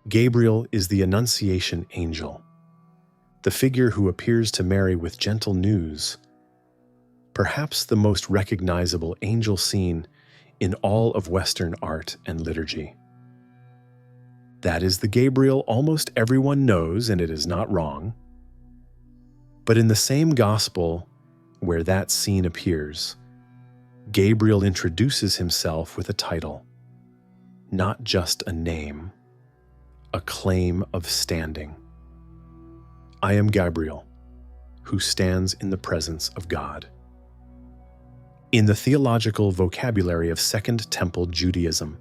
Gabriel is the Annunciation angel, the figure who appears to Mary with gentle news, perhaps the most recognizable angel scene in all of Western art and liturgy. That is the Gabriel almost everyone knows, and it is not wrong. But in the same gospel where that scene appears, Gabriel introduces himself with a title, not just a name, a claim of standing. I am Gabriel, who stands in the presence of God. In the theological vocabulary of Second Temple Judaism,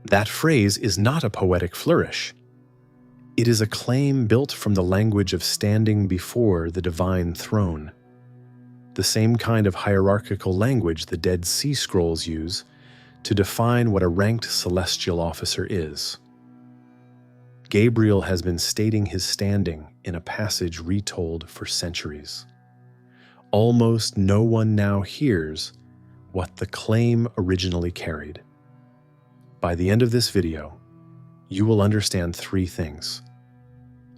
that phrase is not a poetic flourish. It is a claim built from the language of standing before the divine throne, the same kind of hierarchical language the Dead Sea Scrolls use to define what a ranked celestial officer is. Gabriel has been stating his standing in a passage retold for centuries. Almost no one now hears what the claim originally carried. By the end of this video, you will understand three things.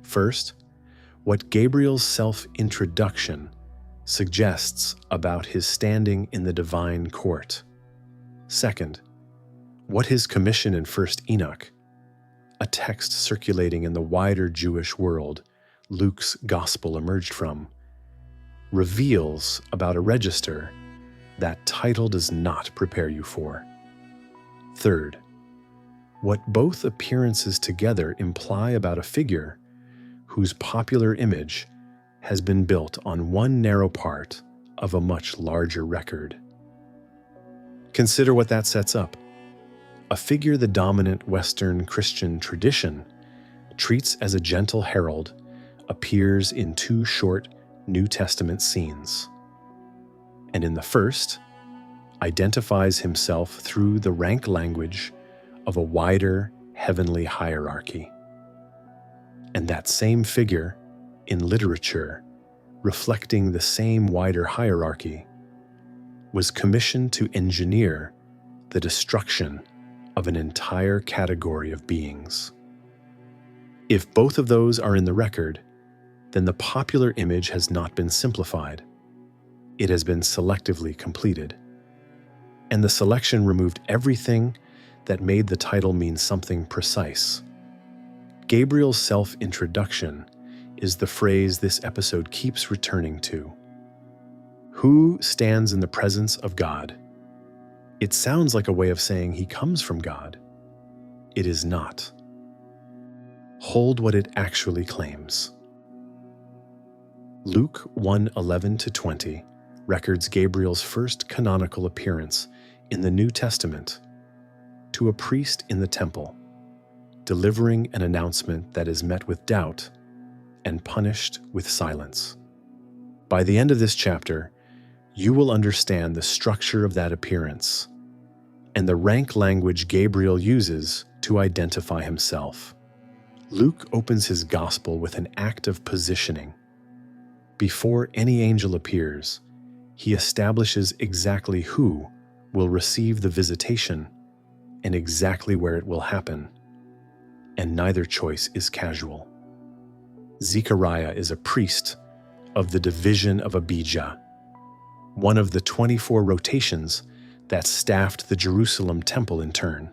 First, what Gabriel's self-introduction suggests about his standing in the divine court. Second, what his commission in 1 Enoch, a text circulating in the wider Jewish world Luke's gospel emerged from, reveals about a register that title does not prepare you for. Third, what both appearances together imply about a figure whose popular image has been built on one narrow part of a much larger record. Consider what that sets up. A figure the dominant Western Christian tradition treats as a gentle herald appears in two short New Testament scenes. And in the first, identifies himself through the rank language of a wider heavenly hierarchy. And that same figure, in literature, reflecting the same wider hierarchy, was commissioned to engineer the destruction of an entire category of beings. If both of those are in the record, then the popular image has not been simplified. It has been selectively completed. And the selection removed everything that made the title mean something precise. Gabriel's self-introduction is the phrase this episode keeps returning to. Who stands in the presence of God? It sounds like a way of saying he comes from God. It is not. Hold what it actually claims. Luke 1:11-20 records Gabriel's first canonical appearance in the New Testament to a priest in the temple, delivering an announcement that is met with doubt and punished with silence. By the end of this chapter, you will understand the structure of that appearance and the rank language Gabriel uses to identify himself. Luke opens his gospel with an act of positioning. Before any angel appears, he establishes exactly who will receive the visitation and exactly where it will happen, and neither choice is casual. Zechariah is a priest of the division of Abijah, one of the 24 rotations that staffed the Jerusalem temple in turn.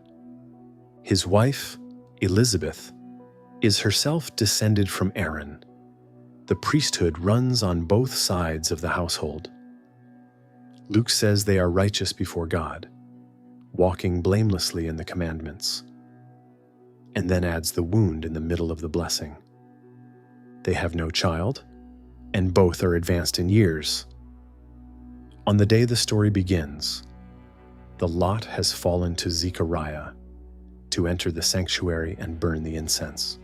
His wife, Elizabeth, is herself descended from Aaron. The priesthood runs on both sides of the household. Luke says they are righteous before God, walking blamelessly in the commandments, and then adds the wound in the middle of the blessing. They have no child, and both are advanced in years. On the day the story begins, the lot has fallen to Zechariah to enter the sanctuary and burn the incense.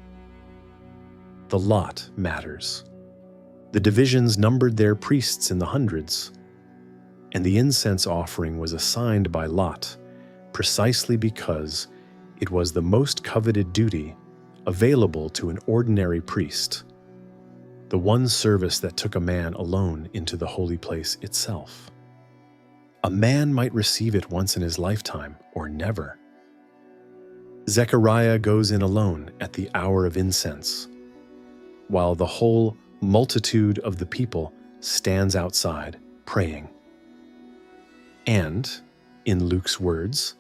The lot matters. The divisions numbered their priests in the hundreds, and the incense offering was assigned by lot precisely because it was the most coveted duty available to an ordinary priest, the one service that took a man alone into the holy place itself. A man might receive it once in his lifetime or never. Zechariah goes in alone at the hour of incense, while the whole multitude of the people stands outside praying. And, in Luke's words,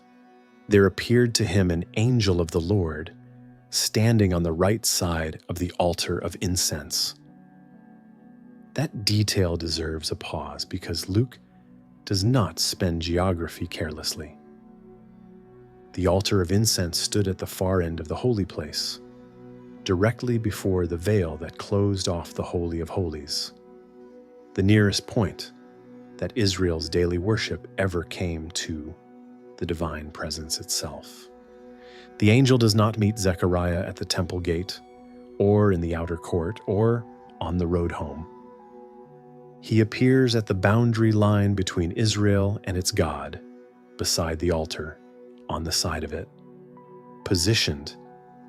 there appeared to him an angel of the Lord standing on the right side of the altar of incense. That detail deserves a pause because Luke does not spend geography carelessly. The altar of incense stood at the far end of the holy place, directly before the veil that closed off the Holy of Holies, the nearest point that Israel's daily worship ever came to the divine presence itself. The angel does not meet Zechariah at the temple gate, or in the outer court, or on the road home. He appears at the boundary line between Israel and its God, beside the altar, on the side of it, positioned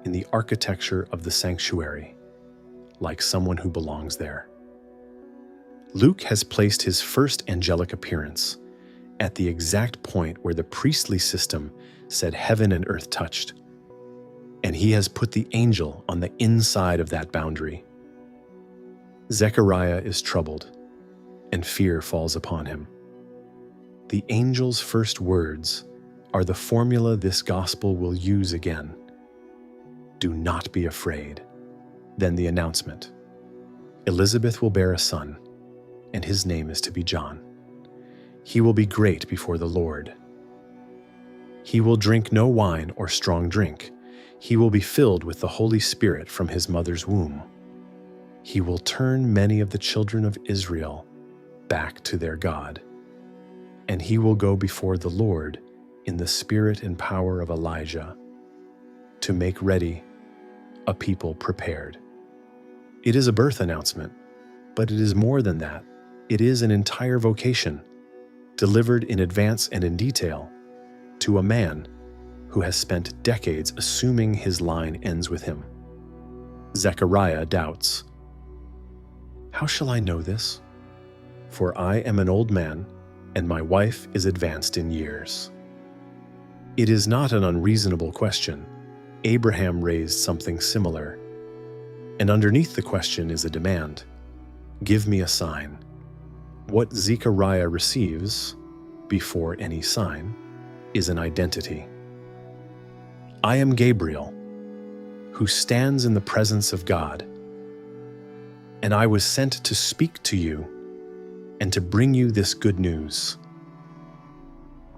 in the architecture of the sanctuary, like someone who belongs there. Luke has placed his first angelic appearance at the exact point where the priestly system said heaven and earth touched, and he has put the angel on the inside of that boundary. Zechariah is troubled, and fear falls upon him. The angel's first words are the formula this gospel will use again. Do not be afraid. Then the announcement. Elizabeth will bear a son, and his name is to be John. He will be great before the Lord. He will drink no wine or strong drink. He will be filled with the Holy Spirit from his mother's womb. He will turn many of the children of Israel back to their God, and he will go before the Lord in the spirit and power of Elijah to make ready a people prepared. It is a birth announcement, but it is more than that. It is an entire vocation, delivered in advance and in detail, to a man who has spent decades assuming his line ends with him. Zechariah doubts. How shall I know this? For I am an old man, and my wife is advanced in years. It is not an unreasonable question. Abraham raised something similar. And underneath the question is a demand. Give me a sign. What Zechariah receives, before any sign, is an identity. I am Gabriel, who stands in the presence of God, and I was sent to speak to you and to bring you this good news.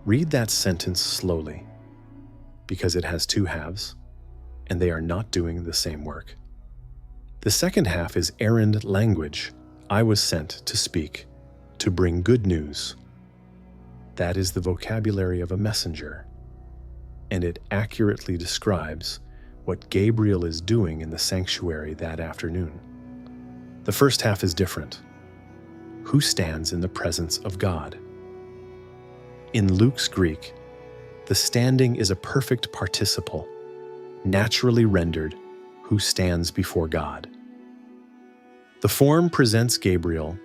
Read that sentence slowly, because it has two halves, and they are not doing the same work. The second half is errand language. I was sent to speak, to bring good news. That is the vocabulary of a messenger, and it accurately describes what Gabriel is doing in the sanctuary that afternoon. The first half is different. Who stands in the presence of God? In Luke's Greek, the standing is a perfect participle, naturally rendered, who stands before God. The form presents Gabriel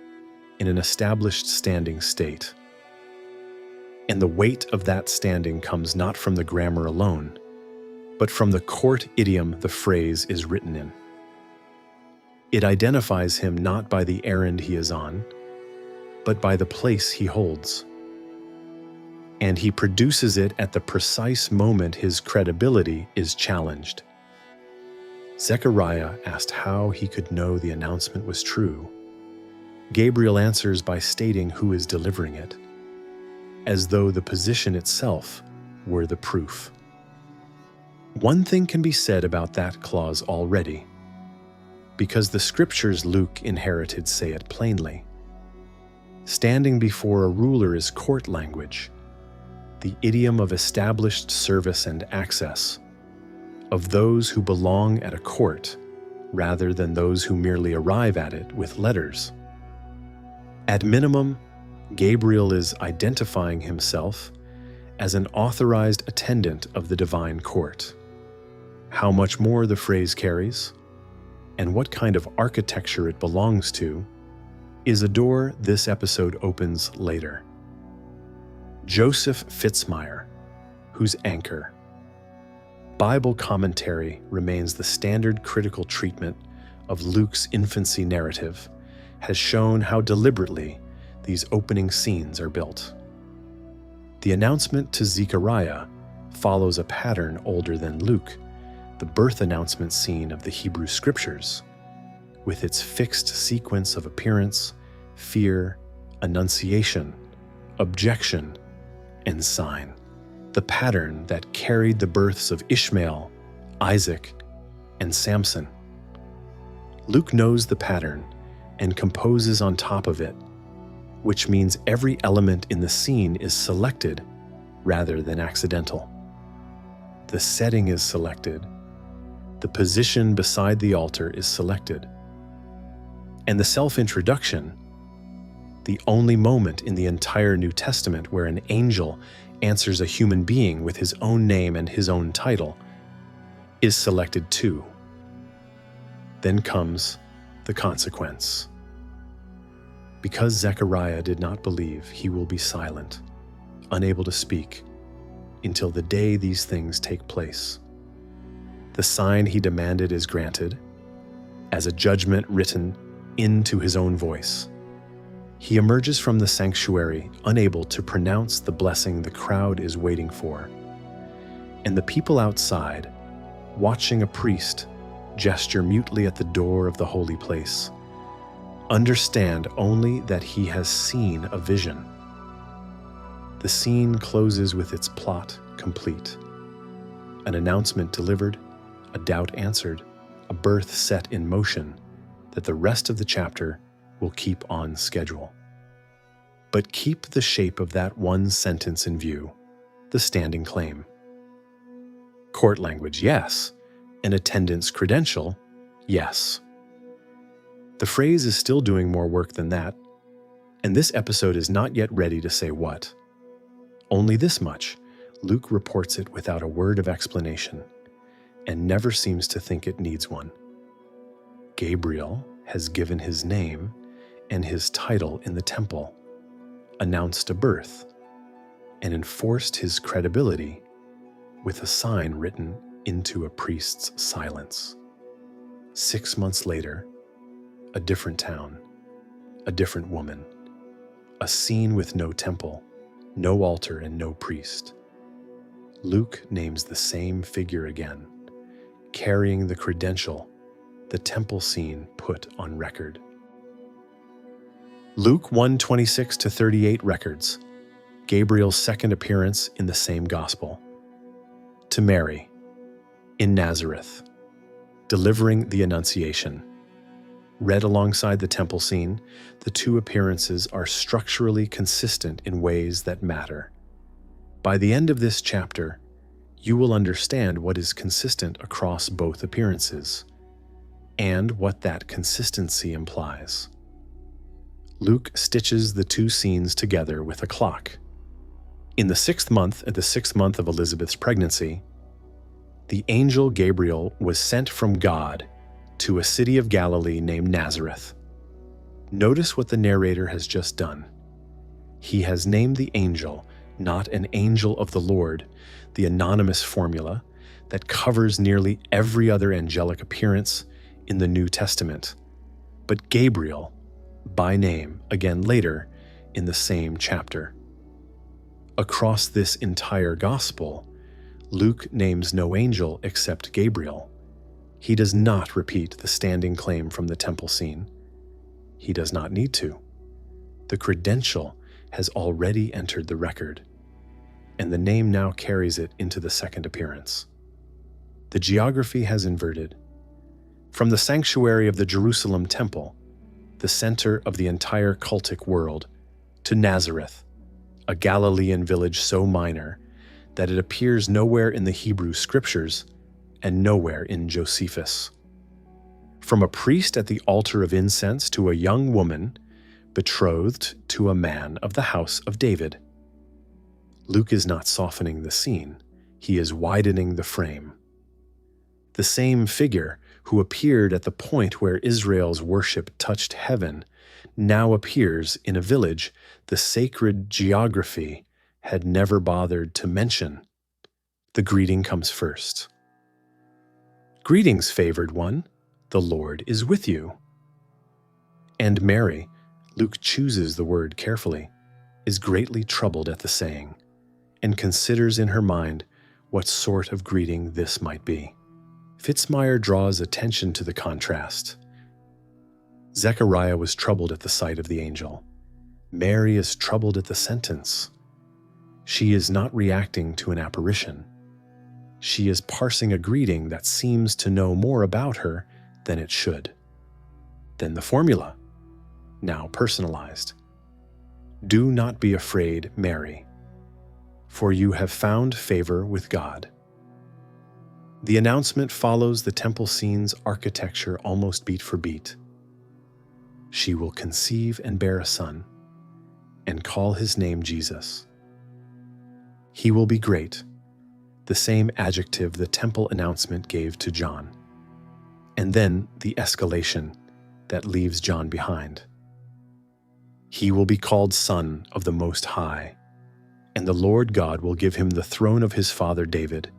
in an established standing state, and the weight of that standing comes not from the grammar alone, but from the court idiom the phrase is written in. It identifies him not by the errand he is on, but by the place he holds. And he produces it at the precise moment his credibility is challenged. Zechariah asked how he could know the announcement was true. Gabriel answers by stating who is delivering it, as though the position itself were the proof. One thing can be said about that clause already, because the scriptures Luke inherited say it plainly. Standing before a ruler is court language, the idiom of established service and access, of those who belong at a court rather than those who merely arrive at it with letters. At minimum, Gabriel is identifying himself as an authorized attendant of the divine court. How much more the phrase carries, and what kind of architecture it belongs to, is a door this episode opens later. Joseph Fitzmyer, whose anchor, Bible commentary remains the standard critical treatment of Luke's infancy narrative, has shown how deliberately these opening scenes are built. The announcement to Zechariah follows a pattern older than Luke, the birth announcement scene of the Hebrew Scriptures, with its fixed sequence of appearance, fear, annunciation, objection, and sign. The pattern that carried the births of Ishmael, Isaac, and Samson. Luke knows the pattern and composes on top of it, which means every element in the scene is selected rather than accidental. The setting is selected. The position beside the altar is selected. And the self-introduction, the only moment in the entire New Testament where an angel answers a human being with his own name and his own title, is selected too. Then comes the consequence. Because Zechariah did not believe, he will be silent, unable to speak, until the day these things take place. The sign he demanded is granted, as a judgment written into his own voice. He emerges from the sanctuary, unable to pronounce the blessing the crowd is waiting for. And the people outside, watching a priest gesture mutely at the door of the holy place, understand only that he has seen a vision. The scene closes with its plot complete. An announcement delivered, a doubt answered, a birth set in motion that the rest of the chapter will keep on schedule. But keep the shape of that one sentence in view, the standing claim. Court language, yes. An attendance credential, yes. The phrase is still doing more work than that, and this episode is not yet ready to say what. Only this much: Luke reports it without a word of explanation, and never seems to think it needs one. Gabriel has given his name and his title in the temple, announced a birth, and enforced his credibility with a sign written into a priest's silence. 6 months later, a different town, a different woman, a scene with no temple, no altar, and no priest. Luke names the same figure again, carrying the credential the temple scene put on record. Luke 1:26-38 records Gabriel's second appearance in the same gospel. To Mary, in Nazareth, delivering the Annunciation. Read alongside the temple scene, the two appearances are structurally consistent in ways that matter. By the end of this chapter, you will understand what is consistent across both appearances, and what that consistency implies. Luke stitches the two scenes together with a clock. In the 6th month, at the 6th month of Elizabeth's pregnancy, the angel Gabriel was sent from God to a city of Galilee named Nazareth. Notice what the narrator has just done. He has named the angel not an angel of the Lord, the anonymous formula that covers nearly every other angelic appearance in the New Testament, but Gabriel, by name, again later in the same chapter. Across this entire gospel, Luke names no angel except Gabriel. He does not repeat the standing claim from the temple scene. He does not need to. The credential has already entered the record, and the name now carries it into the second appearance. The geography has inverted. From the sanctuary of the Jerusalem temple, the center of the entire cultic world, to Nazareth, a Galilean village so minor that it appears nowhere in the Hebrew Scriptures and nowhere in Josephus. From a priest at the altar of incense to a young woman betrothed to a man of the house of David. Luke is not softening the scene, he is widening the frame. The same figure who appeared at the point where Israel's worship touched heaven now appears in a village the sacred geography had never bothered to mention. The greeting comes first. "Greetings, favored one, the Lord is with you." And Mary, Luke chooses the word carefully, is greatly troubled at the saying, and considers in her mind what sort of greeting this might be. Fitzmyer draws attention to the contrast. Zechariah was troubled at the sight of the angel. Mary is troubled at the sentence. She is not reacting to an apparition. She is parsing a greeting that seems to know more about her than it should. Then the formula, now personalized. "Do not be afraid, Mary, for you have found favor with God." The announcement follows the temple scene's architecture almost beat for beat. She will conceive and bear a son, and call his name Jesus. He will be great, the same adjective the temple announcement gave to John. And then the escalation that leaves John behind. He will be called Son of the Most High, and the Lord God will give him the throne of his father David,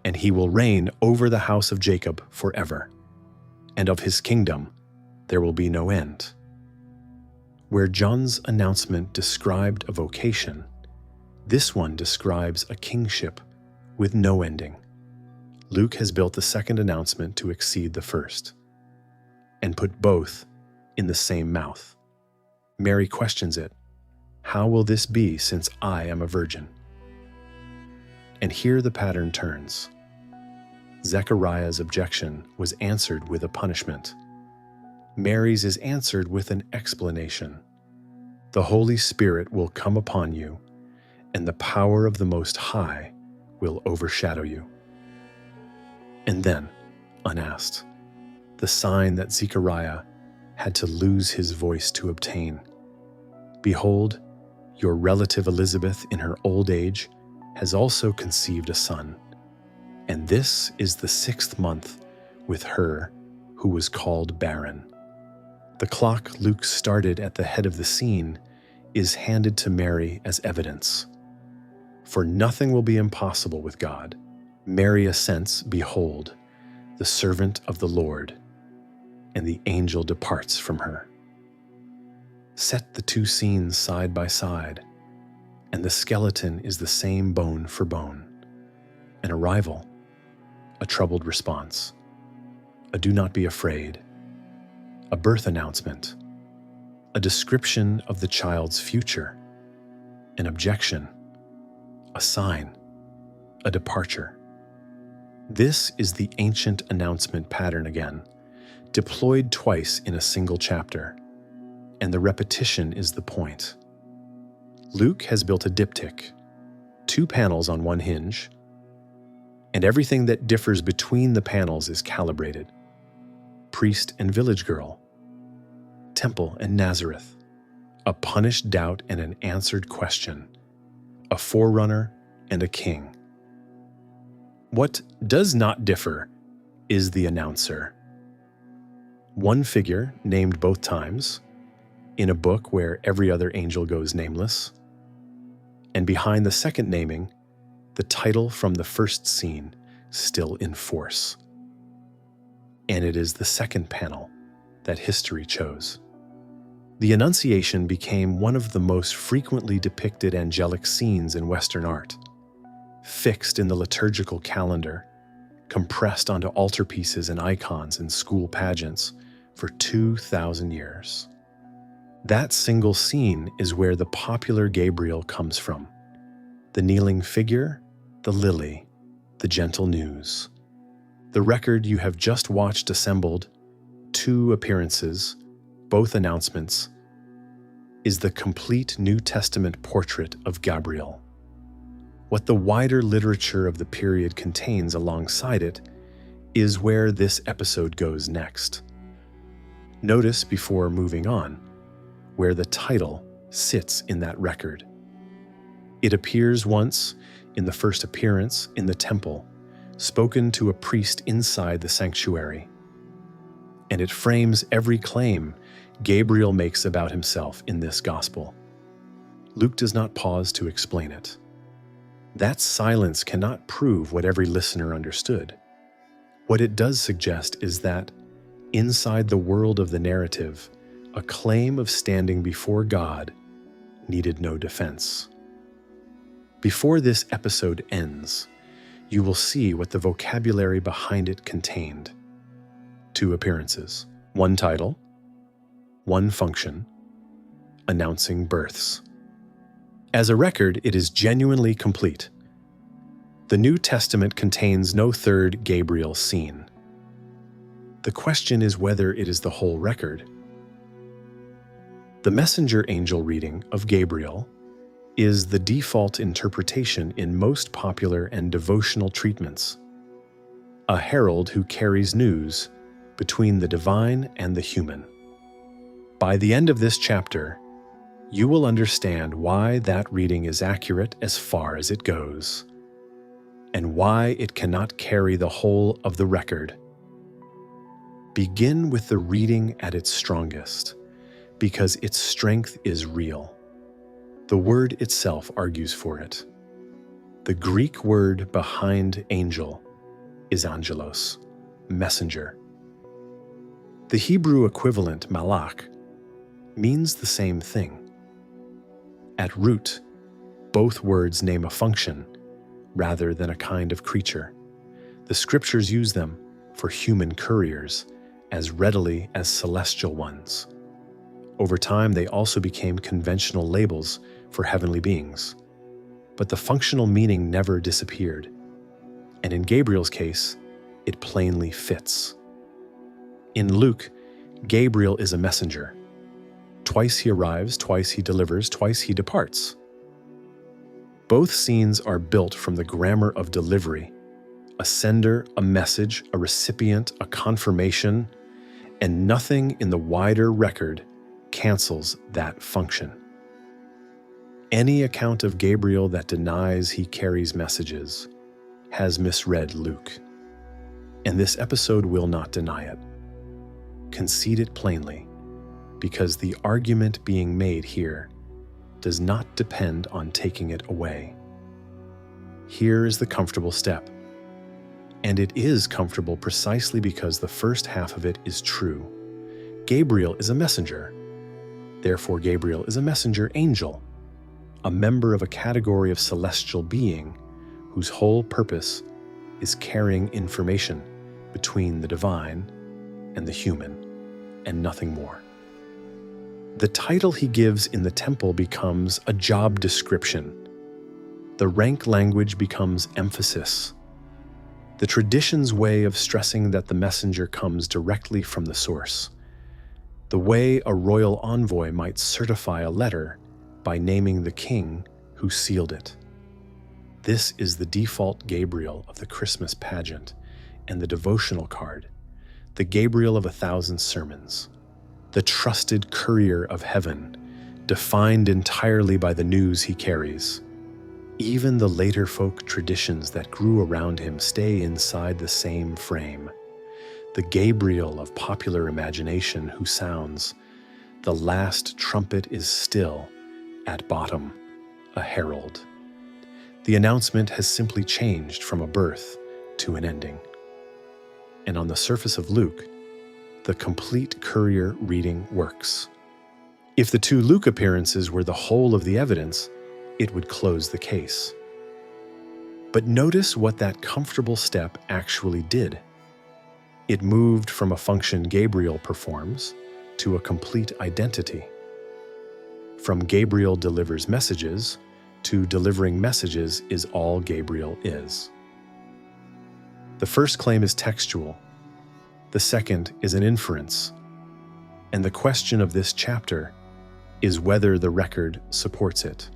and he will reign over the house of Jacob forever, and of his kingdom there will be no end. Where John's announcement described a vocation, this one describes a kingship with no ending. Luke has built the second announcement to exceed the first, and put both in the same mouth. Mary questions it, "How will this be since I am a virgin?" And here the pattern turns. Zechariah's objection was answered with a punishment. Mary's is answered with an explanation. "The Holy Spirit will come upon you, and the power of the Most High will overshadow you." And then, unasked, the sign that Zechariah had to lose his voice to obtain. "Behold, your relative Elizabeth in her old age has also conceived a son, and this is the 6th month with her who was called barren." The clock Luke started at the head of the scene is handed to Mary as evidence. For nothing will be impossible with God. Mary assents, "Behold, the servant of the Lord," and the angel departs from her. Set the two scenes side by side, and the skeleton is the same bone for bone. An arrival, a troubled response, a "do not be afraid," a birth announcement, a description of the child's future, an objection, a sign, a departure. This is the ancient announcement pattern again, deployed twice in a single chapter, and the repetition is the point. Luke has built a diptych, 2 panels on one hinge, and everything that differs between the panels is calibrated. Priest and village girl, temple and Nazareth, a punished doubt and an answered question, a forerunner and a king. What does not differ is the announcer. One figure named both times, in a book where every other angel goes nameless, and behind the second naming, the title from the first scene still in force. And it is the second panel that history chose. The Annunciation became one of the most frequently depicted angelic scenes in Western art, fixed in the liturgical calendar, compressed onto altarpieces and icons in school pageants for 2,000 years. That single scene is where the popular Gabriel comes from. The kneeling figure, the lily, the gentle news. The record you have just watched assembled, 2 appearances, both announcements, is the complete New Testament portrait of Gabriel. What the wider literature of the period contains alongside it is where this episode goes next. Notice, before moving on, where the title sits in that record. It appears once in the first appearance in the temple, spoken to a priest inside the sanctuary. And it frames every claim Gabriel makes about himself in this gospel. Luke does not pause to explain it. That silence cannot prove what every listener understood. What it does suggest is that, inside the world of the narrative, a claim of standing before God needed no defense. Before this episode ends, you will see what the vocabulary behind it contained. 2 appearances, 1 title, 1 function, announcing births. As a record, it is genuinely complete. The New Testament contains no third Gabriel scene. The question is whether it is the whole record. The messenger angel reading of Gabriel is the default interpretation in most popular and devotional treatments. A herald who carries news between the divine and the human. By the end of this chapter, you will understand why that reading is accurate as far as it goes, and why it cannot carry the whole of the record. Begin with the reading at its strongest, because its strength is real. The word itself argues for it. The Greek word behind angel is angelos, messenger. The Hebrew equivalent malach means the same thing. At root, both words name a function rather than a kind of creature. The scriptures use them for human couriers as readily as celestial ones. Over time, they also became conventional labels for heavenly beings. But the functional meaning never disappeared. And in Gabriel's case, it plainly fits. In Luke, Gabriel is a messenger. Twice he arrives, twice he delivers, twice he departs. Both scenes are built from the grammar of delivery: a sender, a message, a recipient, a confirmation, and nothing in the wider record cancels that function. Any account of Gabriel that denies he carries messages has misread Luke, and this episode will not deny it. Concede it plainly, because the argument being made here does not depend on taking it away. Here is the comfortable step, and it is comfortable precisely because the first half of it is true. Gabriel is a messenger. Therefore, Gabriel is a messenger angel, a member of a category of celestial being whose whole purpose is carrying information between the divine and the human, and nothing more. The title he gives in the temple becomes a job description. The rank language becomes emphasis. The tradition's way of stressing that the messenger comes directly from the source. The way a royal envoy might certify a letter by naming the king who sealed it. This is the default Gabriel of the Christmas pageant and the devotional card, the Gabriel of 1,000 sermons, the trusted courier of heaven, defined entirely by the news he carries. Even the later folk traditions that grew around him stay inside the same frame. The Gabriel of popular imagination who sounds, "The last trumpet is still," at bottom, a herald. The announcement has simply changed from a birth to an ending. And on the surface of Luke, the complete courier reading works. If the 2 Luke appearances were the whole of the evidence, it would close the case. But notice what that comfortable step actually did. It moved from a function Gabriel performs to a complete identity. From Gabriel delivers messages to delivering messages is all Gabriel is. The first claim is textual. The second is an inference. And the question of this chapter is whether the record supports it.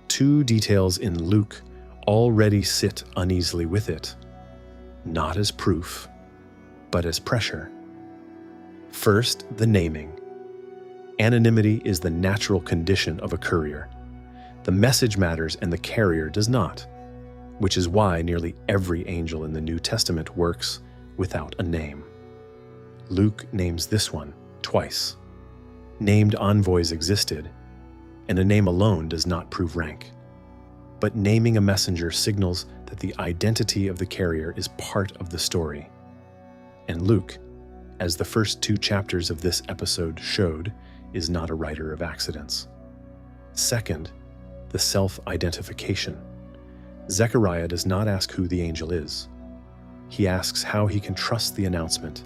2 details in Luke already sit uneasily with it, not as proof, but as pressure. First, the naming. Anonymity is the natural condition of a courier. The message matters and the carrier does not, which is why nearly every angel in the New Testament works without a name. Luke names this one twice. Named envoys existed, and a name alone does not prove rank. But naming a messenger signals that the identity of the carrier is part of the story. And Luke, as the first 2 chapters of this episode showed, is not a writer of accidents. Second, the self-identification. Zechariah does not ask who the angel is. He asks how he can trust the announcement.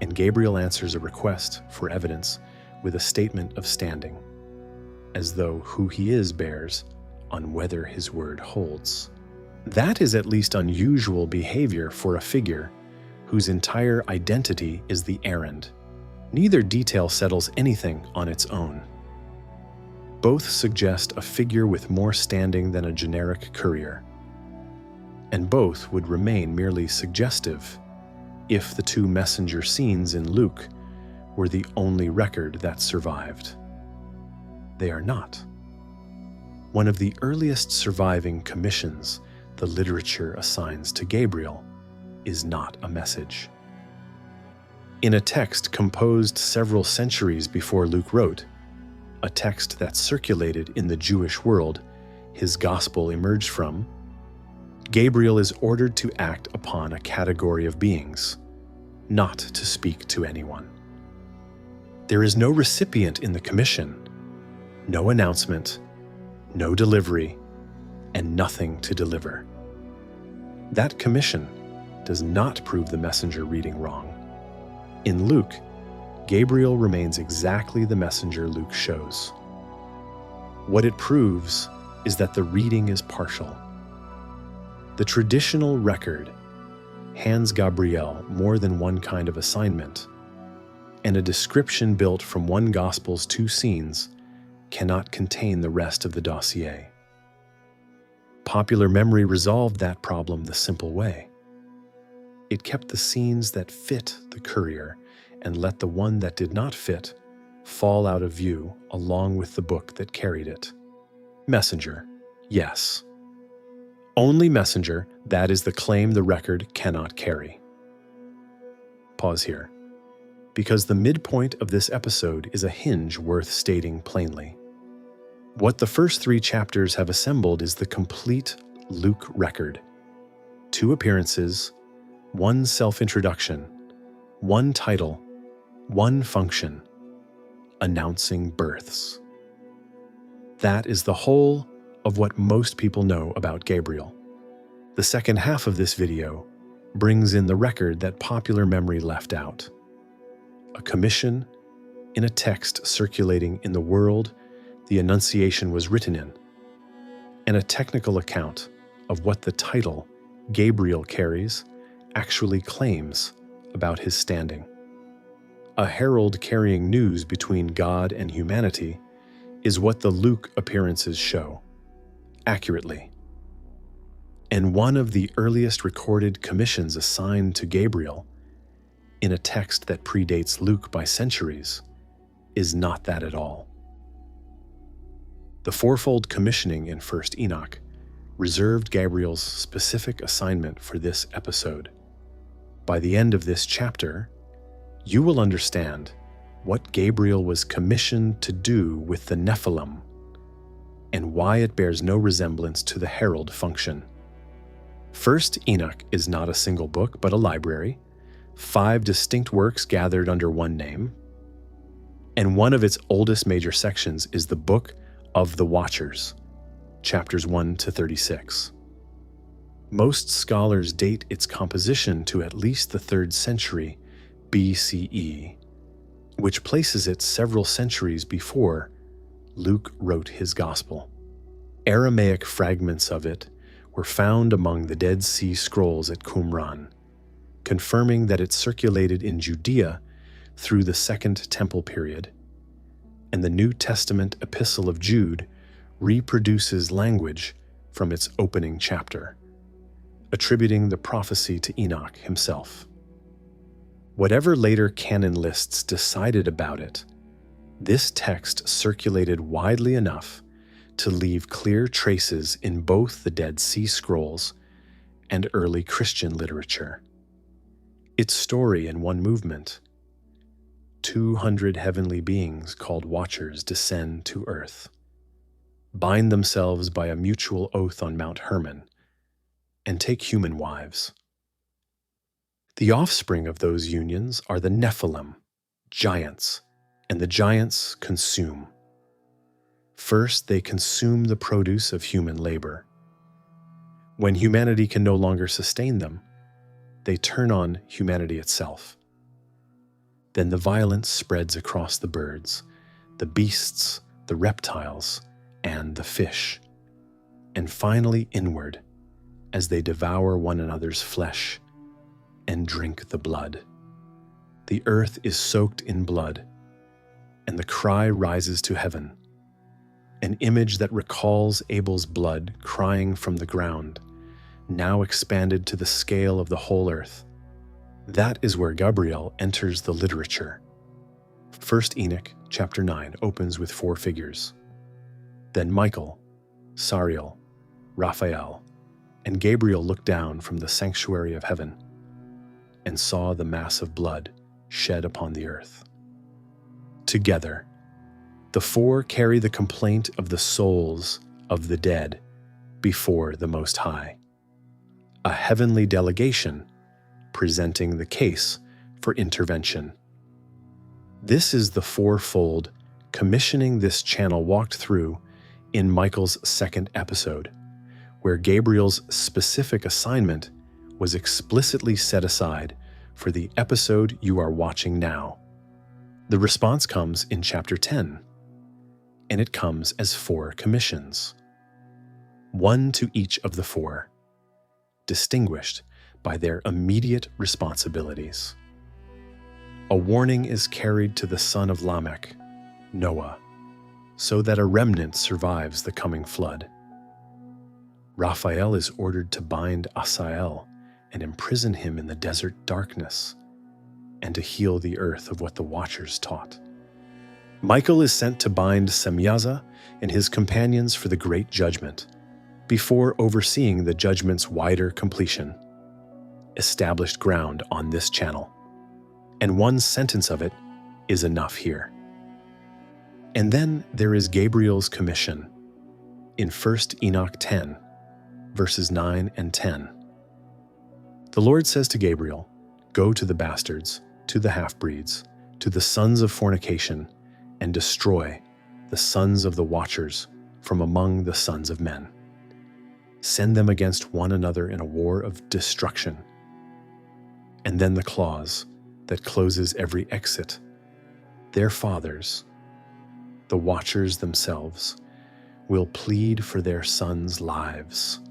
And Gabriel answers a request for evidence with a statement of standing, as though who he is bears on whether his word holds. That is at least unusual behavior for a figure whose entire identity is the errand. Neither detail settles anything on its own. Both suggest a figure with more standing than a generic courier, and both would remain merely suggestive if the 2 messenger scenes in Luke were the only record that survived. They are not. One of the earliest surviving commissions the literature assigns to Gabriel is not a message. In a text composed several centuries before Luke wrote, a text that circulated in the Jewish world his gospel emerged from, Gabriel is ordered to act upon a category of beings, not to speak to anyone. There is no recipient in the commission, no announcement, no delivery, and nothing to deliver. That commission does not prove the messenger reading wrong. In Luke, Gabriel remains exactly the messenger Luke shows. What it proves is that the reading is partial. The traditional record hands Gabriel more than one kind of assignment, and a description built from one gospel's 2 scenes cannot contain the rest of the dossier. Popular memory resolved that problem the simple way. It kept the scenes that fit the courier and let the one that did not fit fall out of view along with the book that carried it. Messenger, yes. Only messenger, that is the claim the record cannot carry. Pause here, because the midpoint of this episode is a hinge worth stating plainly. What the first 3 chapters have assembled is the complete Luke record. 2 appearances, 1 self-introduction, 1 title, 1 function, announcing births. That is the whole of what most people know about Gabriel. The second half of this video brings in the record that popular memory left out. A commission in a text circulating in the world the Annunciation was written in, and a technical account of what the title Gabriel carries actually claims about his standing. A herald carrying news between God and humanity is what the Luke appearances show, accurately. And one of the earliest recorded commissions assigned to Gabriel, in a text that predates Luke by centuries, is not that at all. The fourfold commissioning in 1st Enoch reserved Gabriel's specific assignment for this episode. By the end of this chapter, you will understand what Gabriel was commissioned to do with the Nephilim and why it bears no resemblance to the herald function. 1st Enoch is not a single book, but a library, 5 distinct works gathered under one name, and one of its oldest major sections is the Book of the Watchers, chapters 1 to 36. Most scholars date its composition to at least the 3rd century BCE, which places it several centuries before Luke wrote his gospel. Aramaic fragments of it were found among the Dead Sea Scrolls at Qumran, confirming that it circulated in Judea through the Second Temple period, and the New Testament Epistle of Jude reproduces language from its opening chapter, attributing the prophecy to Enoch himself. Whatever later canon lists decided about it, this text circulated widely enough to leave clear traces in both the Dead Sea Scrolls and early Christian literature. Its story in one movement: 200 heavenly beings called Watchers descend to earth, bind themselves by a mutual oath on Mount Hermon, and take human wives. The offspring of those unions are the Nephilim, giants, and the giants consume. First, they consume the produce of human labor. When humanity can no longer sustain them, they turn on humanity itself. Then the violence spreads across the birds, the beasts, the reptiles, and the fish, and finally inward, as they devour one another's flesh and drink the blood. The earth is soaked in blood, and the cry rises to heaven, an image that recalls Abel's blood crying from the ground, now expanded to the scale of the whole earth. That is where Gabriel enters the literature. First Enoch chapter 9 opens with 4 figures. Then Michael, Sariel, Raphael, and Gabriel looked down from the sanctuary of heaven and saw the mass of blood shed upon the earth. Together, the 4 carry the complaint of the souls of the dead before the Most High, a heavenly delegation presenting the case for intervention. This is the fourfold commissioning this channel walked through in Michael's second episode, where Gabriel's specific assignment was explicitly set aside for the episode you are watching now. The response comes in chapter 10, and it comes as 4 commissions, 1 to each of the 4, distinguished by their immediate responsibilities. A warning is carried to the son of Lamech, Noah, so that a remnant survives the coming flood. Raphael is ordered to bind Asael and imprison him in the desert darkness, and to heal the earth of what the Watchers taught. Michael is sent to bind Semyaza and his companions for the great judgment, before overseeing the judgment's wider completion. Established ground on this channel, and 1 sentence of it is enough here. And then there is Gabriel's commission in 1 Enoch 10, verses 9 and 10. The Lord says to Gabriel, "Go to the bastards, to the half-breeds, to the sons of fornication, and destroy the sons of the Watchers from among the sons of men. Send them against one another in a war of destruction." And then the clause that closes every exit: their fathers, the Watchers themselves, will plead for their sons' lives.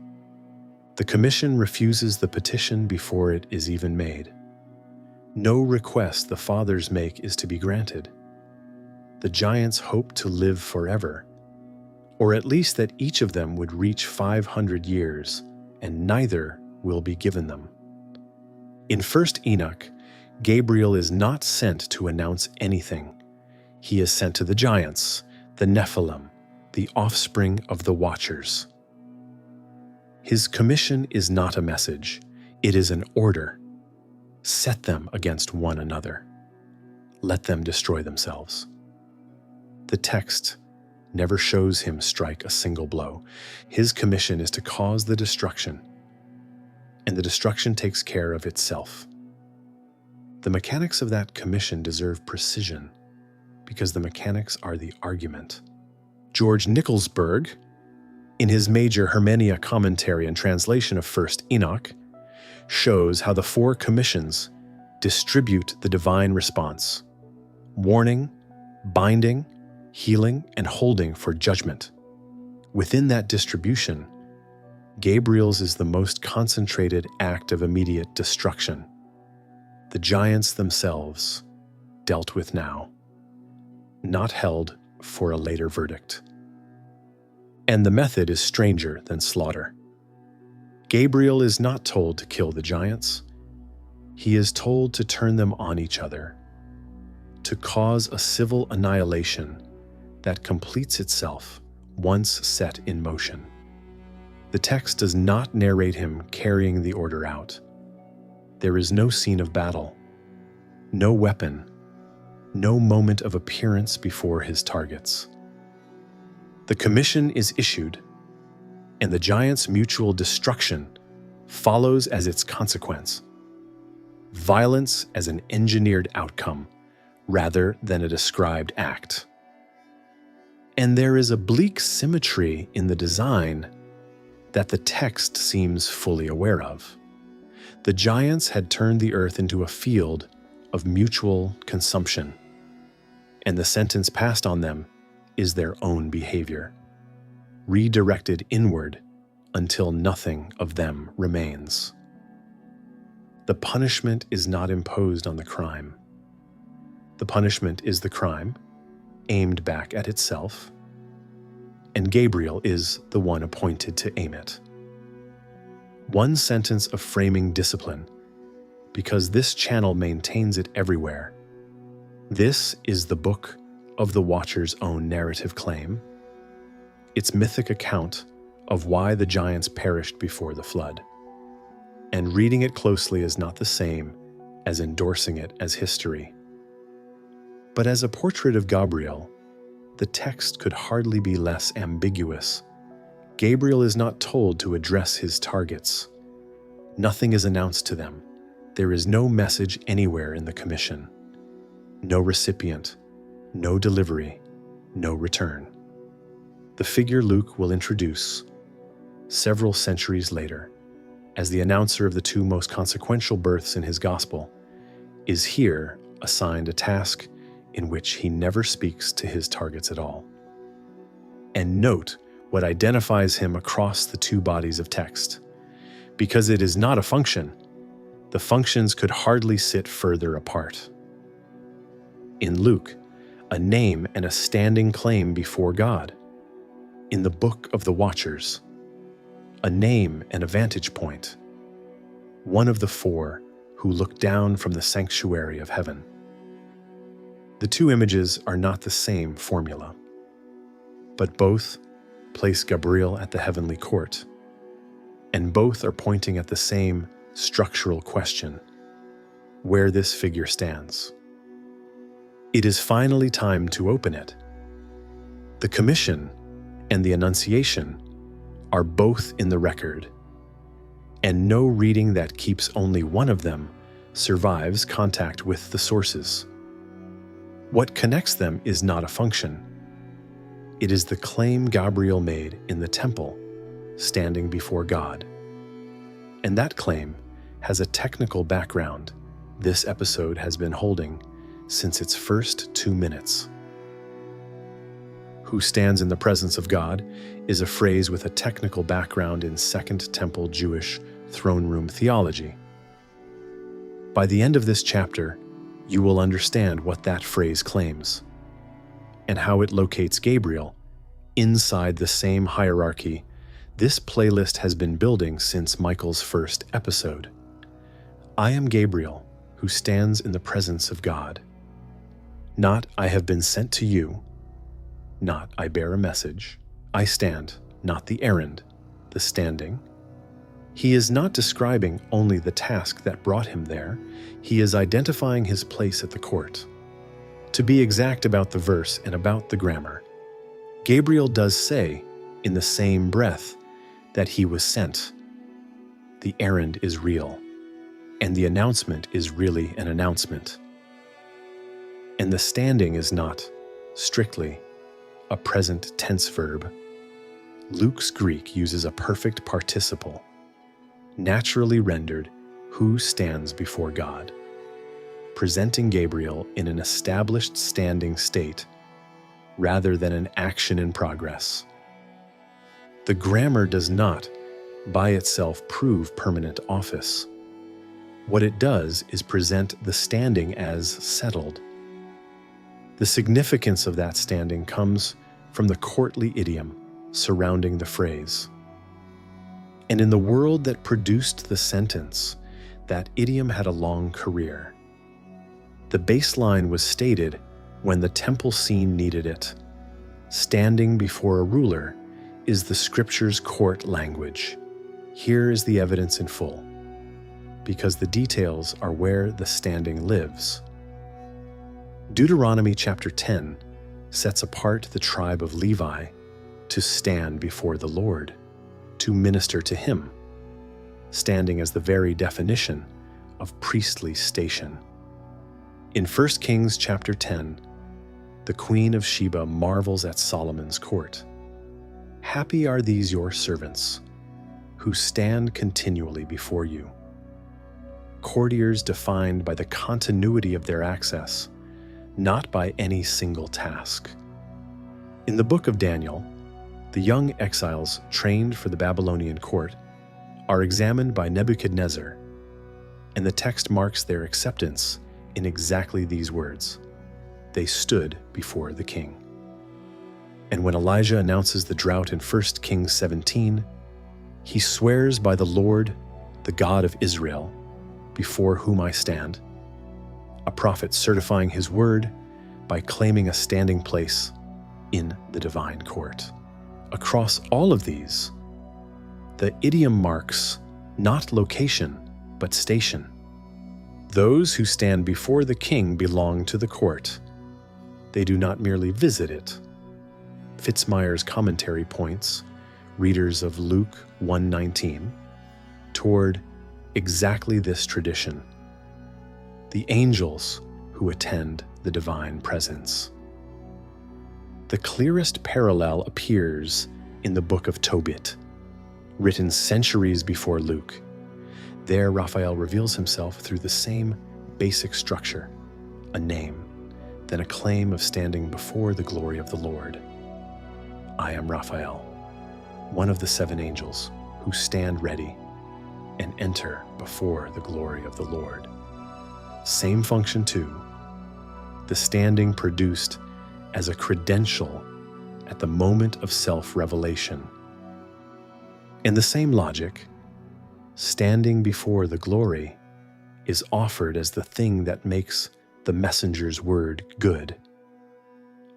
The commission refuses the petition before it is even made. No request the fathers make is to be granted. The giants hope to live forever, or at least that each of them would reach 500 years, and neither will be given them. In 1 Enoch, Gabriel is not sent to announce anything. He is sent to the giants, the Nephilim, the offspring of the Watchers. His commission is not a message, it is an order. Set them against one another. Let them destroy themselves. The text never shows him strike a single blow. His commission is to cause the destruction, and the destruction takes care of itself. The mechanics of that commission deserve precision, because the mechanics are the argument. George Nicholsburg, in his major Hermenia commentary and translation of 1 Enoch, shows how the 4 commissions distribute the divine response: warning, binding, healing, and holding for judgment. Within that distribution, Gabriel's is the most concentrated act of immediate destruction. The giants themselves, dealt with now, not held for a later verdict. And the method is stranger than slaughter. Gabriel is not told to kill the giants. He is told to turn them on each other, to cause a civil annihilation that completes itself once set in motion. The text does not narrate him carrying the order out. There is no scene of battle, no weapon, no moment of appearance before his targets. The commission is issued, and the giants' mutual destruction follows as its consequence. Violence as an engineered outcome rather than a described act. And there is a bleak symmetry in the design that the text seems fully aware of. The giants had turned the earth into a field of mutual consumption, and the sentence passed on them is their own behavior, redirected inward until nothing of them remains. The punishment is not imposed on the crime. The punishment is the crime, aimed back at itself, and Gabriel is the one appointed to aim it. One sentence of framing discipline, because this channel maintains it everywhere. This is the book of the Watcher's own narrative claim, its mythic account of why the giants perished before the flood. And reading it closely is not the same as endorsing it as history. But as a portrait of Gabriel, the text could hardly be less ambiguous. Gabriel is not told to address his targets. Nothing is announced to them. There is no message anywhere in the commission. No recipient, no delivery, no return. The figure Luke will introduce several centuries later, as the announcer of the two most consequential births in his gospel, is here assigned a task in which he never speaks to his targets at all. And note what identifies him across the two bodies of text. Because it is not a function, the functions could hardly sit further apart. In Luke, a name and a standing claim before God. In the book of the Watchers, a name and a vantage point. One of the four who look down from the sanctuary of heaven. The two images are not the same formula, but both place Gabriel at the heavenly court, and both are pointing at the same structural question, where this figure stands. It is finally time to open it. The commission and the Annunciation are both in the record, and no reading that keeps only one of them survives contact with the sources. What connects them is not a function. It is the claim Gabriel made in the temple, standing before God. And that claim has a technical background this episode has been holding since its first 2 minutes. Who stands in the presence of God is a phrase with a technical background in Second Temple Jewish throne room theology. By the end of this chapter, you will understand what that phrase claims, and how it locates Gabriel inside the same hierarchy this playlist has been building since Michael's first episode. I am Gabriel, who stands in the presence of God. Not I have been sent to you, not I bear a message. I stand, not the errand, the standing. He is not describing only the task that brought him there, he is identifying his place at the court. To be exact about the verse and about the grammar, Gabriel does say, in the same breath, that he was sent. The errand is real, and the announcement is really an announcement. And the standing is not, strictly, a present tense verb. Luke's Greek uses a perfect participle, naturally rendered, who stands before God, presenting Gabriel in an established standing state rather than an action in progress. The grammar does not, by itself, prove permanent office. What it does is present the standing as settled. The significance of that standing comes from the courtly idiom surrounding the phrase. And in the world that produced the sentence, that idiom had a long career. The baseline was stated when the temple scene needed it. Standing before a ruler is the scripture's court language. Here is the evidence in full, because the details are where the standing lives. Deuteronomy chapter 10 sets apart the tribe of Levi to stand before the Lord, to minister to him. standing as the very definition of priestly station. In 1 Kings chapter 10, the Queen of Sheba marvels at Solomon's court. "Happy are these your servants, who stand continually before you." Courtiers defined by the continuity of their access, not by any single task. In the book of Daniel, the young exiles trained for the Babylonian court are examined by Nebuchadnezzar, and the text marks their acceptance in exactly these words: "They stood before the king." And when Elijah announces the drought in 1 Kings 17, he swears by the Lord, the God of Israel, before whom I stand, a prophet certifying his word by claiming a standing place in the divine court. Across all of these, the idiom marks not location, but station. Those who stand before the king belong to the court. They do not merely visit it. Fitzmyer's commentary points readers of Luke 1:19 toward exactly this tradition: the angels who attend the divine presence. The clearest parallel appears in the book of Tobit, written centuries before Luke. There, Raphael reveals himself through the same basic structure, a name, then a claim of standing before the glory of the Lord. I am Raphael, one of the 7 angels who stand ready and enter before the glory of the Lord. Same function too, the standing produced as a credential at the moment of self-revelation. In the same logic, standing before the glory is offered as the thing that makes the messenger's word good.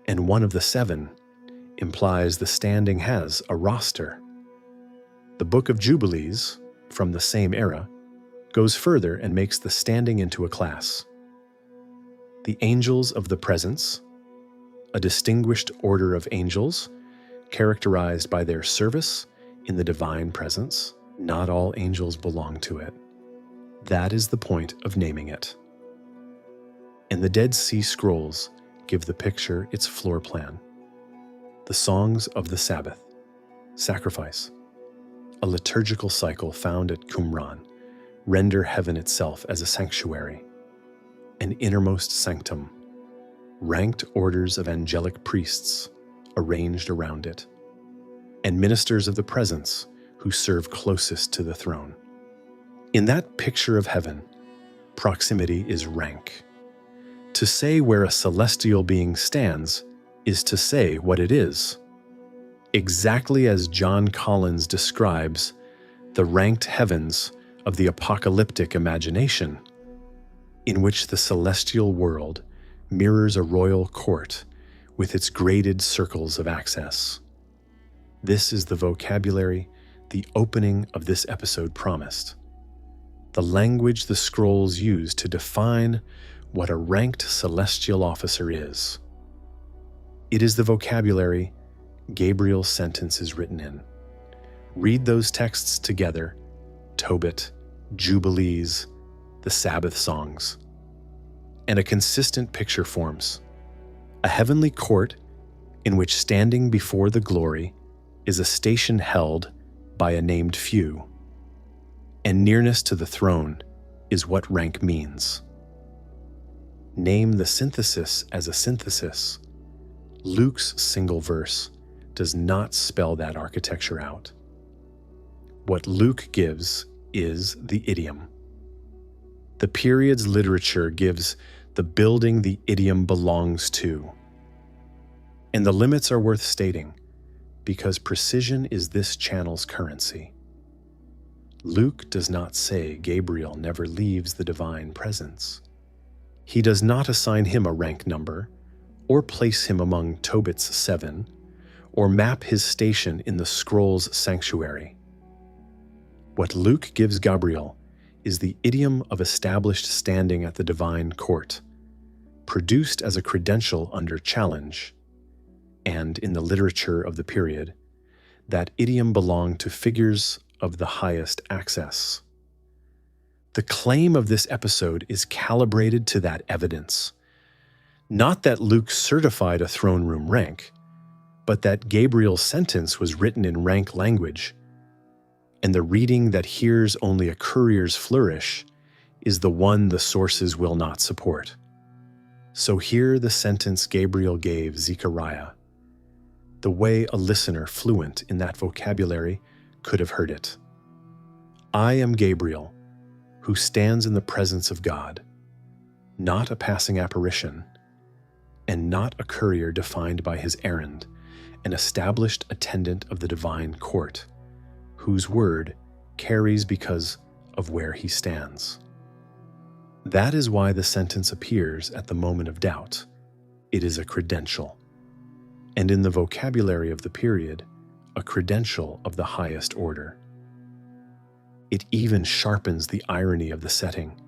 And one of the 7 implies the standing has a roster. The Book of Jubilees, from the same era, goes further and makes the standing into a class. The angels of the presence, a distinguished order of angels characterized by their service in the divine presence. Not all angels belong to it. That is the point of naming it. And the Dead Sea Scrolls give the picture its floor plan. The songs of the Sabbath, sacrifice, a liturgical cycle found at Qumran, render heaven itself as a sanctuary, an innermost sanctum, ranked orders of angelic priests arranged around it, and ministers of the presence who serve closest to the throne. In that picture of heaven, proximity is rank. To say where a celestial being stands is to say what it is. Exactly as John Collins describes the ranked heavens of the apocalyptic imagination, in which the celestial world mirrors a royal court with its graded circles of access. This is the vocabulary the opening of this episode promised, the language the scrolls use to define what a ranked celestial officer is. It is the vocabulary Gabriel's sentence is written in. Read those texts together: Tobit, Jubilees, the Sabbath songs, and a consistent picture forms: a heavenly court in which standing before the glory is a station held by a named few, and nearness to the throne is what rank means. Name the synthesis as a synthesis. Luke's single verse does not spell that architecture out. What Luke gives is the idiom. The period's literature gives the building the idiom belongs to. And the limits are worth stating, because precision is this channel's currency. Luke does not say Gabriel never leaves the divine presence. He does not assign him a rank number, or place him among Tobit's 7, or map his station in the scroll's sanctuary. What Luke gives Gabriel is the idiom of established standing at the divine court, produced as a credential under challenge, and in the literature of the period, that idiom belonged to figures of the highest access. The claim of this episode is calibrated to that evidence. Not that Luke certified a throne room rank, but that Gabriel's sentence was written in rank language, and the reading that hears only a courier's flourish is the one the sources will not support. So hear the sentence Gabriel gave Zechariah, the way a listener fluent in that vocabulary could have heard it. I am Gabriel, who stands in the presence of God, not a passing apparition, and not a courier defined by his errand, an established attendant of the divine court, whose word carries because of where he stands. That is why the sentence appears at the moment of doubt. It is a credential, and in the vocabulary of the period, a credential of the highest order. It even sharpens the irony of the setting.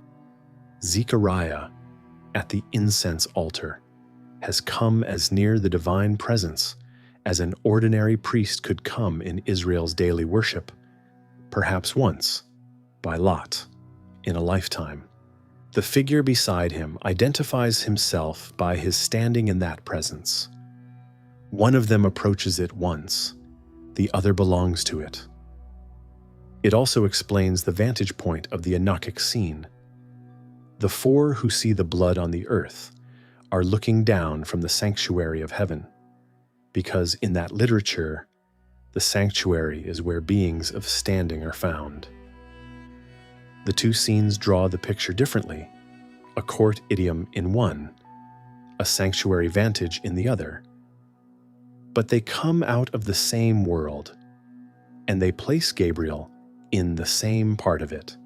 Zechariah, at the incense altar, has come as near the divine presence as an ordinary priest could come in Israel's daily worship, perhaps once, by lot, in a lifetime. The figure beside him identifies himself by his standing in that presence. One of them approaches it once, the other belongs to it. It also explains the vantage point of the Enochic scene. The four who see the blood on the earth are looking down from the sanctuary of heaven, because in that literature, the sanctuary is where beings of standing are found. The two scenes draw the picture differently, a court idiom in one, a sanctuary vantage in the other. But they come out of the same world, and they place Gabriel in the same part of it.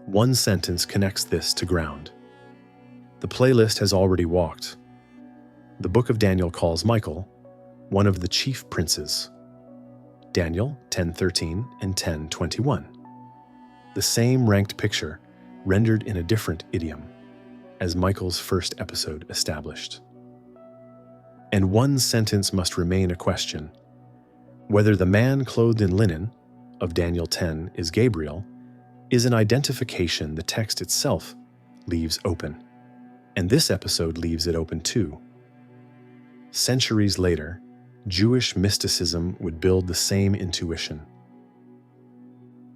One sentence connects this to ground. The playlist has already walked. The book of Daniel calls Michael one of the chief princes. Daniel 10:13 and 10:21. The same ranked picture, rendered in a different idiom, as Michael's first episode established. And one sentence must remain a question. Whether the man clothed in linen of Daniel 10 is Gabriel is an identification the text itself leaves open. And this episode leaves it open too. Centuries later, Jewish mysticism would build the same intuition.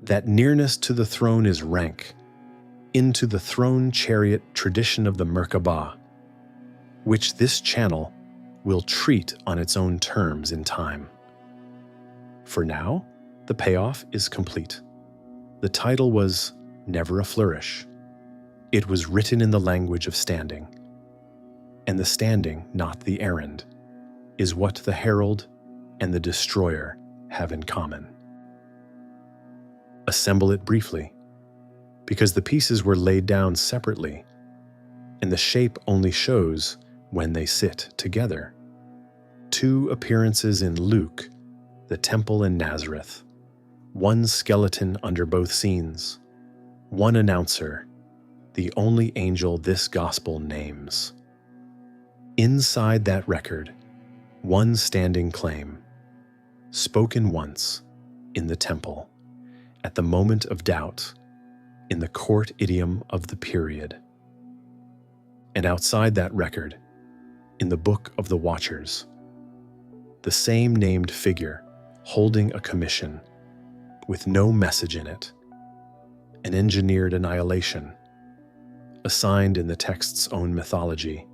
That nearness to the throne is rank, into the throne chariot tradition of the Merkabah, which this channel will treat on its own terms in time. For now, the payoff is complete. The title was Never a Flourish. It was written in the language of standing, and the standing, not the errand, is what the herald and the destroyer have in common. Assemble it briefly, because the pieces were laid down separately, and the shape only shows when they sit together. Two appearances in Luke, the temple in Nazareth, one skeleton under both scenes, one announcer, the only angel this gospel names. Inside that record, one standing claim, spoken once in the temple, at the moment of doubt, in the court idiom of the period. And outside that record, in the book of the Watchers, the same named figure holding a commission with no message in it, an engineered annihilation, assigned in the text's own mythology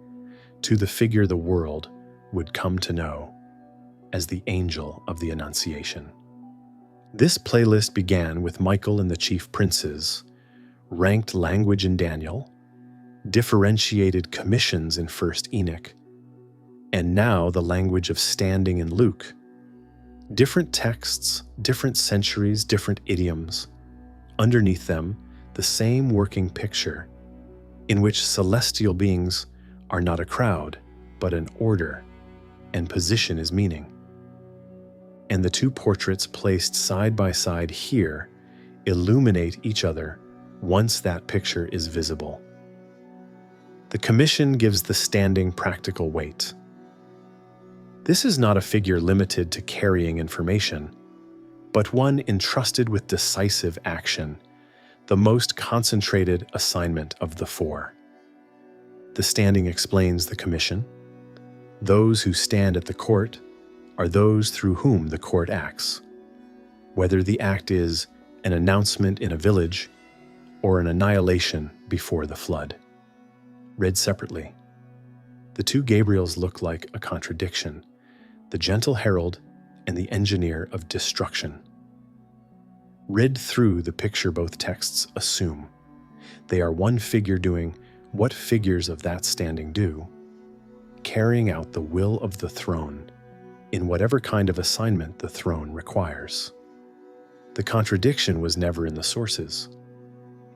to the figure the world would come to know as the angel of the Annunciation. This playlist began with Michael and the chief princes, ranked language in Daniel, differentiated commissions in 1st Enoch, and now the language of standing in Luke. Different texts, different centuries, different idioms. Underneath them, the same working picture, in which celestial beings are not a crowd, but an order, and position is meaning. And the two portraits placed side by side here illuminate each other once that picture is visible. The commission gives the standing practical weight. This is not a figure limited to carrying information, but one entrusted with decisive action, the most concentrated assignment of the four. The standing explains the commission. Those who stand at the court are those through whom the court acts, whether the act is an announcement in a village or an annihilation before the flood. Read separately, the two Gabriels look like a contradiction, the gentle herald and the engineer of destruction. Read through the picture both texts assume. They are one figure doing what figures of that standing do, carrying out the will of the throne in whatever kind of assignment the throne requires. The contradiction was never in the sources.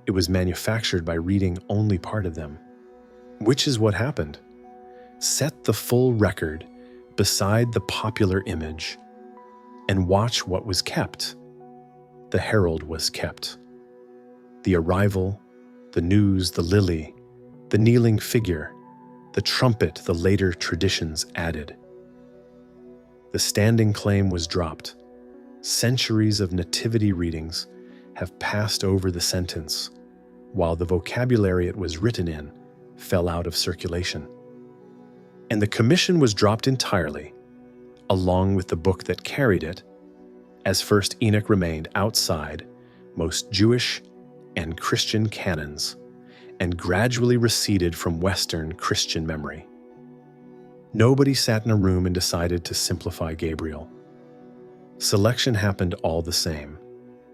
It was manufactured by reading only part of them, which is what happened. Set the full record beside the popular image and watch what was kept. The herald was kept. The arrival, the news, the lily, the kneeling figure, the trumpet, the later traditions added. The standing claim was dropped. Centuries of nativity readings have passed over the sentence, while the vocabulary it was written in fell out of circulation. And the commission was dropped entirely, along with the book that carried it, as first Enoch remained outside most Jewish and Christian canons and gradually receded from Western Christian memory. Nobody sat in a room and decided to simplify Gabriel. Selection happened all the same,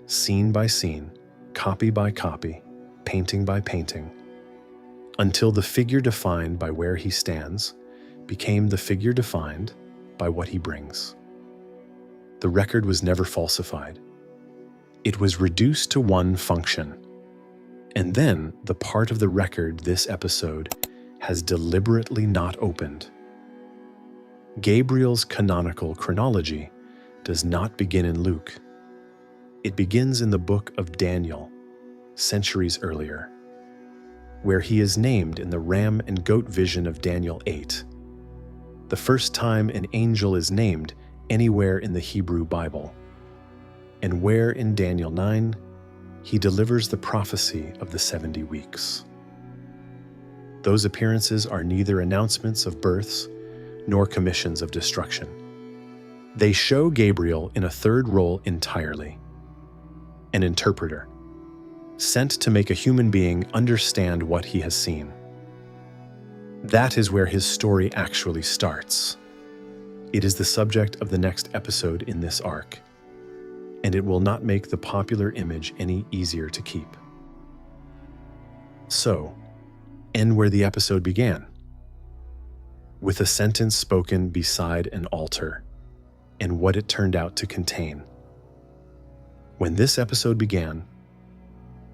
scene by scene, copy by copy, painting by painting, until the figure defined by where he stands became the figure defined by what he brings. The record was never falsified. It was reduced to one function, and then the part of the record this episode has deliberately not opened. Gabriel's canonical chronology does not begin in Luke. It begins in the book of Daniel, centuries earlier, where he is named in the ram and goat vision of Daniel 8, the first time an angel is named anywhere in the Hebrew Bible, and where in Daniel 9, he delivers the prophecy of the 70 weeks. Those appearances are neither announcements of births nor commissions of destruction. They show Gabriel in a third role entirely, an interpreter, sent to make a human being understand what he has seen. That is where his story actually starts. It is the subject of the next episode in this arc, and it will not make the popular image any easier to keep. So, end where the episode began, with a sentence spoken beside an altar, and what it turned out to contain. When this episode began,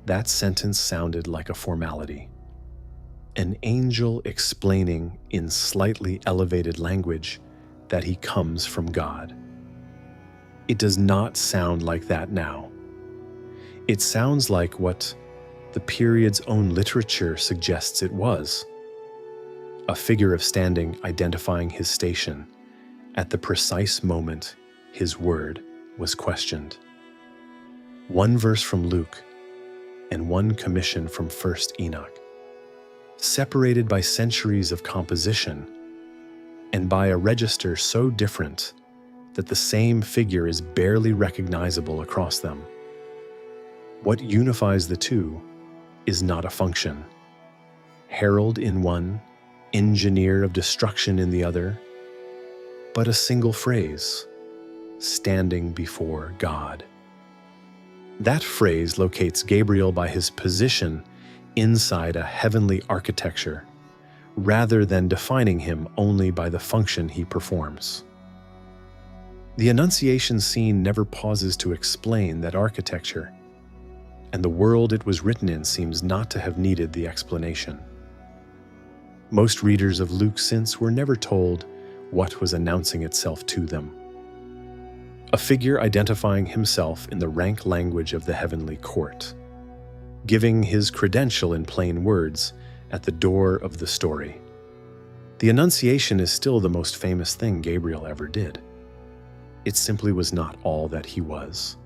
that sentence sounded like a formality. An angel explaining in slightly elevated language that he comes from God. It does not sound like that now. It sounds like what the period's own literature suggests it was. A figure of standing identifying his station at the precise moment his word was questioned. One verse from Luke and one commission from First Enoch, separated by centuries of composition and by a register so different that the same figure is barely recognizable across them. What unifies the two is not a function. Herald in one, engineer of destruction in the other, but a single phrase, standing before God. That phrase locates Gabriel by his position inside a heavenly architecture, rather than defining him only by the function he performs. The Annunciation scene never pauses to explain that architecture, and the world it was written in seems not to have needed the explanation. Most readers of Luke since were never told what was announcing itself to them. A figure identifying himself in the rank language of the heavenly court, giving his credential in plain words at the door of the story. The Annunciation is still the most famous thing Gabriel ever did. It simply was not all that he was.